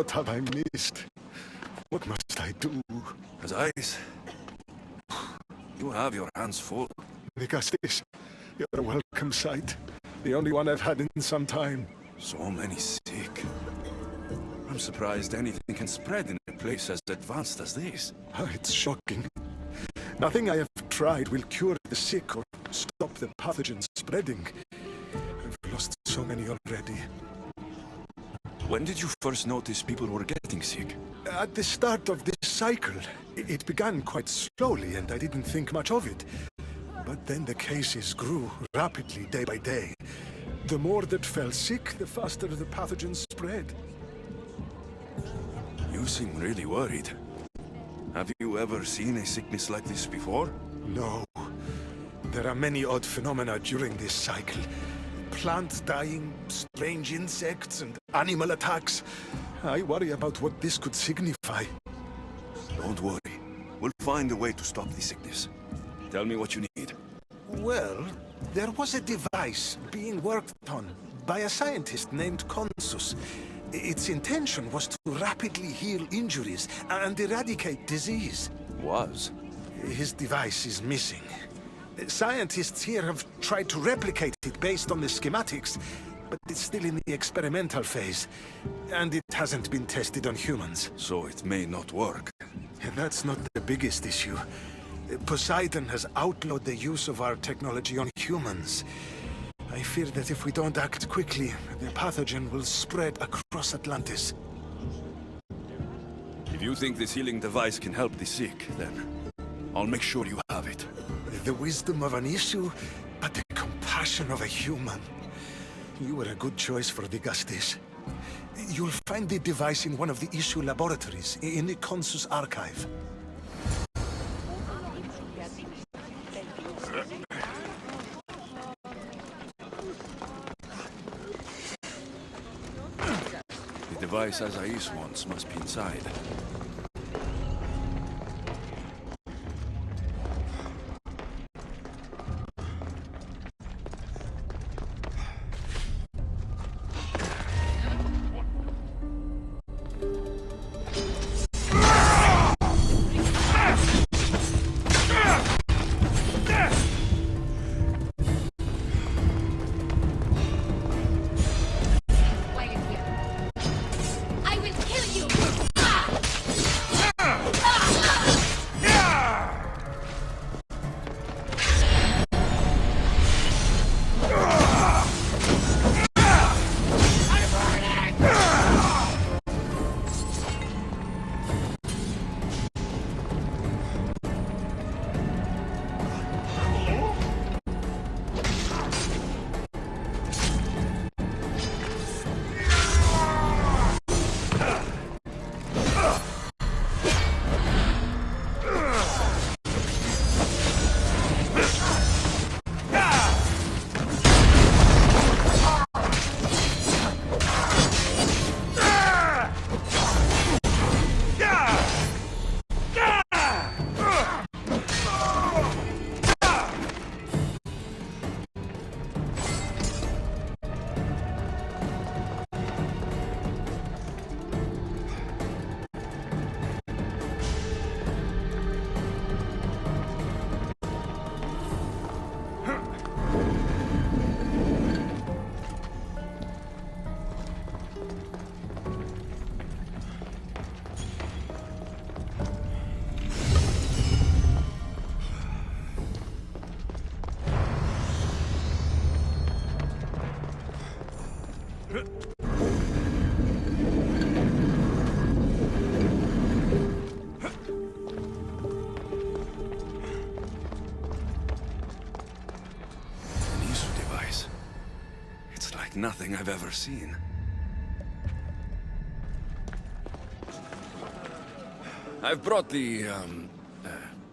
What have I missed? What must I do? As eyes, you have your hands full. Alexios, you're a welcome sight. The only one I've had in some time. So many sick. I'm surprised anything can spread in a place as advanced as this. It's shocking. Nothing I have tried will cure the sick or stop the pathogen spreading. I've lost so many already. When did you first notice people were getting sick? At the start of this cycle. It began quite slowly and I didn't think much of it. But then the cases grew rapidly day by day. The more that fell sick, the faster the pathogen spread. You seem really worried. Have you ever seen a sickness like this before? No. There are many odd phenomena during this cycle. Plants dying, strange insects, and animal attacks. I worry about what this could signify. Don't worry. We'll find a way to stop the sickness. Tell me what you need. Well, there was a device being worked on by a scientist named Consus. Its intention was to rapidly heal injuries and eradicate disease. Was? His device is missing. Scientists here have tried to replicate it based on the schematics, but it's still in the experimental phase, and it hasn't been tested on humans. So it may not work. That's not the biggest issue. Poseidon has outlawed the use of our technology on humans. I fear that if we don't act quickly, the pathogen will spread across Atlantis. If you think this healing device can help the sick, then I'll make sure you have it. The wisdom of an issue, but the compassion of a human. You were a good choice for Vigastis. You'll find the device in one of the issue laboratories, in the Consus archive. The device Azais wants must be inside. Nothing I've ever seen. I've brought the,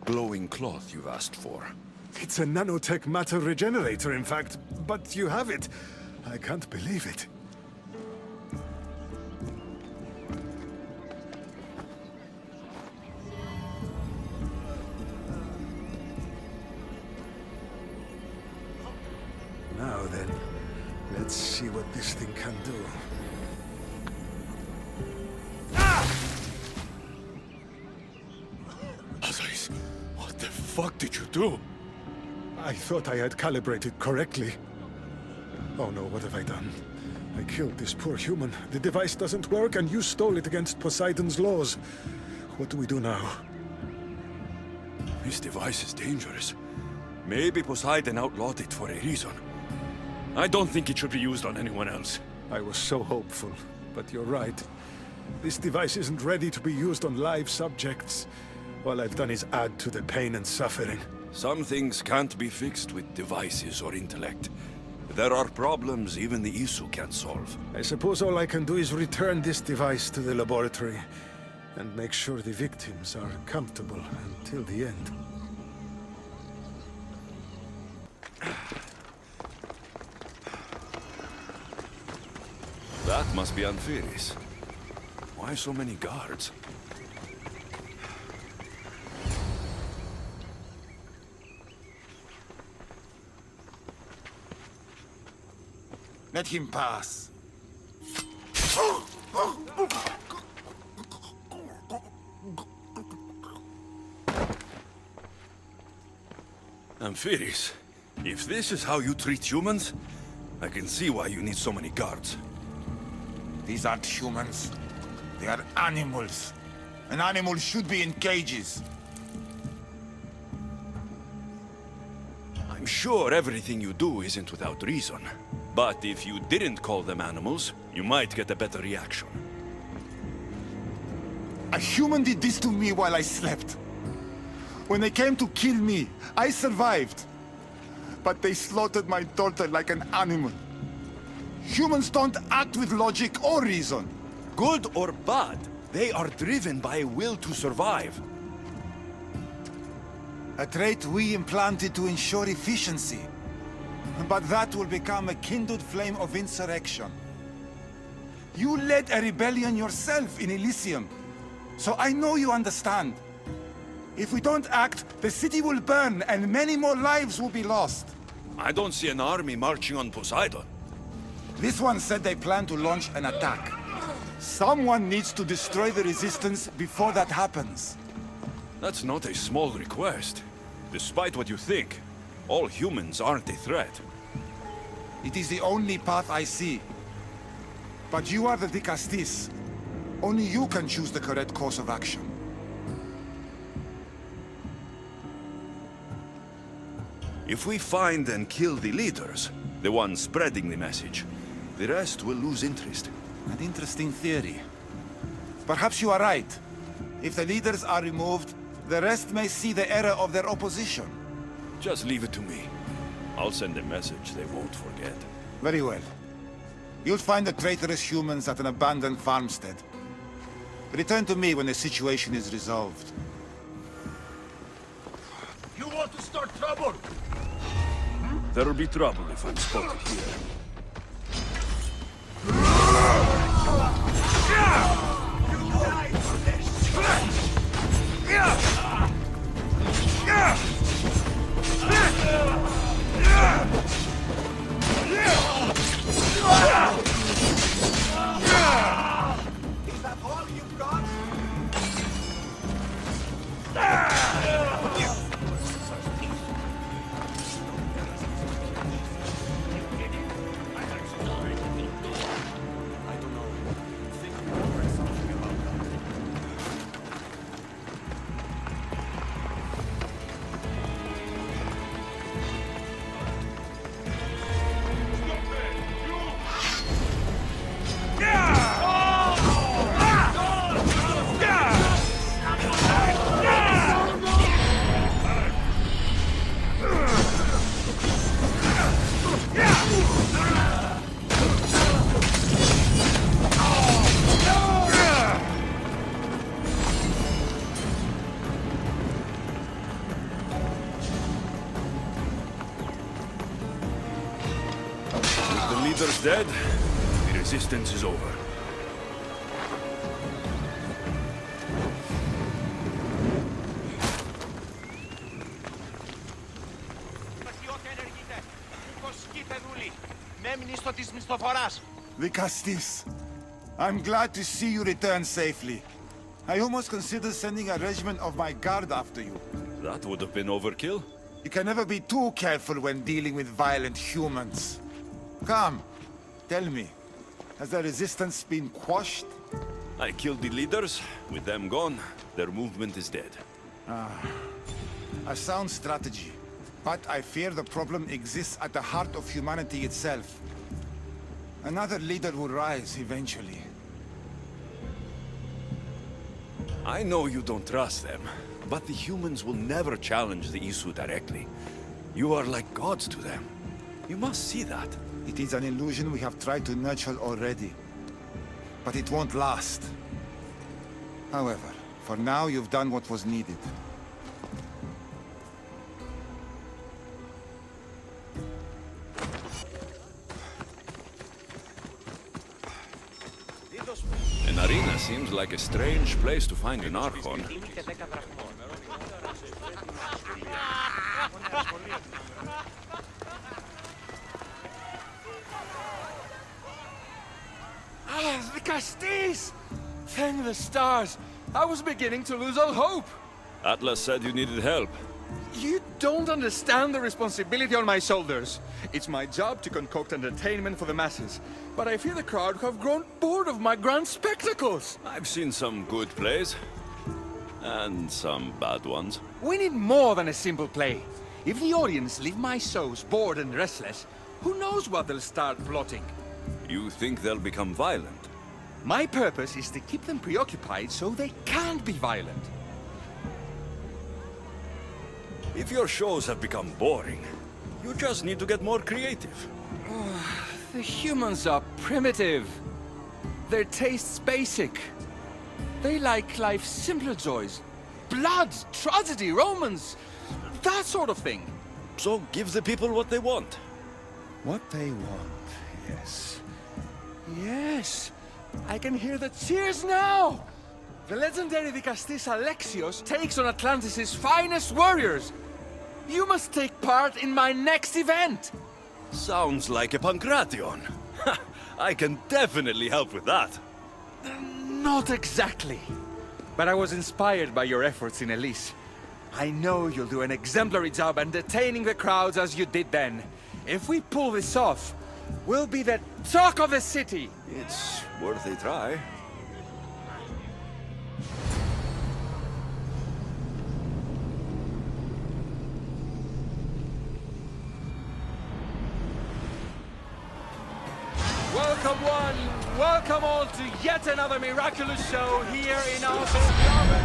glowing cloth you've asked for. It's a nanotech matter regenerator, in fact, but you have it. I can't believe it. Now then. Let's see what this thing can do. too. I thought I had calibrated correctly. Oh no, what have I done? I killed this poor human. The device doesn't work, and you stole it against Poseidon's laws. What do we do now? This device is dangerous. Maybe Poseidon outlawed it for a reason. I don't think it should be used on anyone else. I was so hopeful, but you're right. This device isn't ready to be used on live subjects. All I've done is add to the pain and suffering. Some things can't be fixed with devices or intellect. There are problems even the Isu can't solve. I suppose all I can do is return this device to the laboratory and make sure the victims are comfortable until the end. That must be Amphiris. Why so many guards? Let him pass. Amphiris, if this is how you treat humans, I can see why you need so many guards. These aren't humans. They are animals. An animal should be in cages. I'm sure everything you do isn't without reason. But if you didn't call them animals, you might get a better reaction. A human did this to me while I slept. When they came to kill me, I survived. But they slaughtered my daughter like an animal. Humans don't act with logic or reason. Good or bad, they are driven by a will to survive. A trait we implanted to ensure efficiency. But that will become a kindled flame of insurrection. You led a rebellion yourself in Elysium, so I know you understand. If we don't act, the city will burn and many more lives will be lost. I don't see an army marching on Poseidon. This one said they plan to launch an attack. Someone needs to destroy the resistance before that happens. That's not a small request. Despite what you think, all humans aren't a threat. It is the only path I see. But you are the Dikastis. Only you can choose the correct course of action. If we find and kill the leaders, the ones spreading the message, the rest will lose interest. An interesting theory. Perhaps you are right. If the leaders are removed, the rest may see the error of their opposition. Just leave it to me. I'll send a message they won't forget. Very well. You'll find the traitorous humans at an abandoned farmstead. Return to me when the situation is resolved. You want to start trouble? There'll be trouble if I'm spotted here. You died for Is that all you've got? Leader's dead, the resistance is over. Dikastis, I'm glad to see you return safely. I almost considered sending a regiment of my guard after you. That would have been overkill. You can never be too careful when dealing with violent humans. Come, tell me, has the resistance been quashed? I killed the leaders. With them gone, their movement is dead. A sound strategy. But I fear the problem exists at the heart of humanity itself. Another leader will rise eventually. I know you don't trust them, but the humans will never challenge the Isu directly. You are like gods to them. You must see that. It is an illusion we have tried to nurture already. But it won't last. However, for now you've done what was needed. An arena seems like a strange place to find an Archon. Ah, the Castis! Thank the stars! I was beginning to lose all hope! Atlas said you needed help. You don't understand the responsibility on my shoulders. It's my job to concoct entertainment for the masses. But I fear the crowd have grown bored of my grand spectacles. I've seen some good plays, and some bad ones. We need more than a simple play. If the audience leave my shows bored and restless, who knows what they'll start plotting? You think they'll become violent? My purpose is to keep them preoccupied so they can't be violent. If your shows have become boring, you just need to get more creative. The humans are primitive. Their tastes basic. They like life's simpler joys. Blood, tragedy, romance, that sort of thing. So give the people what they want. What they want, yes. Yes, I can hear the cheers now! The legendary Vicastis Alexios takes on Atlantis' finest warriors! You must take part in my next event! Sounds like a Pancration. I can definitely help with that. Not exactly. But I was inspired by your efforts in Elise. I know you'll do an exemplary job entertaining the crowds as you did then. If we pull this off, we'll be the talk of the city! It's worth a try. Welcome one, welcome all to yet another miraculous show here in our beloved.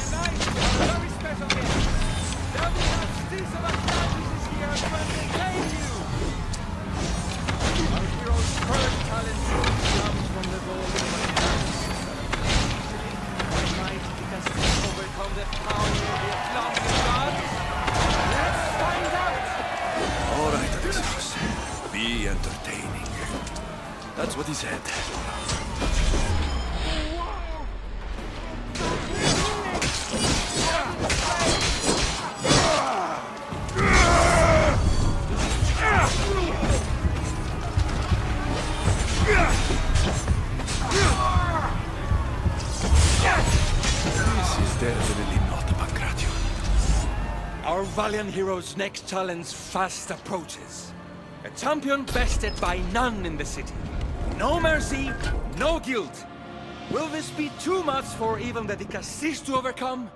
Tonight, a very special guest. The Castis of Atlantis is here to entertain you. Our hero's current talent comes from the golden Atlantis. Tonight, the Castis overcome the power of the Atlantis gods. Let's find out. All right, Alexios. Be entertaining. That's what he said. This is definitely not a Pancration. Our valiant hero's next challenge fast approaches. A champion bested by none in the city. No mercy, no guilt. Will this be too much for even the Castis to overcome?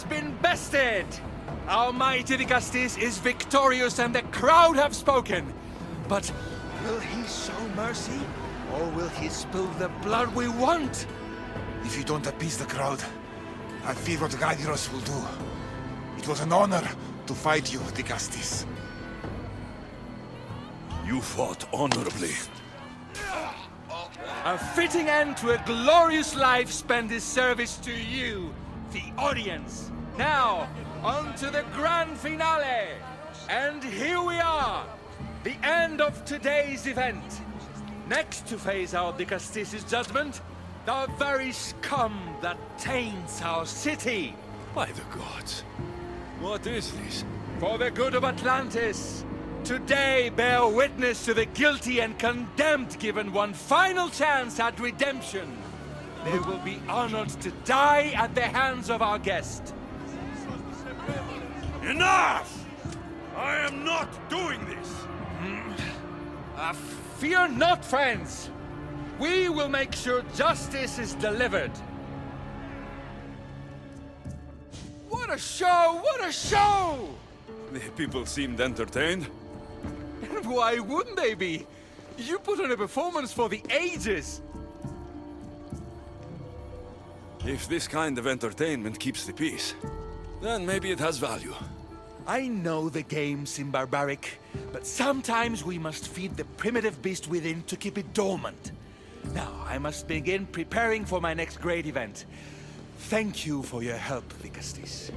been bested! Our mighty Dicastis is victorious and the crowd have spoken. But will he show mercy? Or will he spill the blood we want? If you don't appease the crowd, I fear what Gaidiros will do. It was an honor to fight you, Dicastis. You fought honorably. A fitting end to a glorious life spent in service to you, the audience. Now, on to the grand finale. And here we are, the end of today's event. Next to face our Dicastis' judgment, the very scum that taints our city. By the gods. What is this? For the good of Atlantis, today bear witness to the guilty and condemned given one final chance at redemption. They will be honored to die at the hands of our guest. Enough! I am not doing this! Fear not, friends. We will make sure justice is delivered. What a show! What a show! The people seemed entertained. And why wouldn't they be? You put on a performance for the ages. If this kind of entertainment keeps the peace, then maybe it has value. I know the game seems barbaric, but sometimes we must feed the primitive beast within to keep it dormant. Now, I must begin preparing for my next great event. Thank you for your help, Dicastis.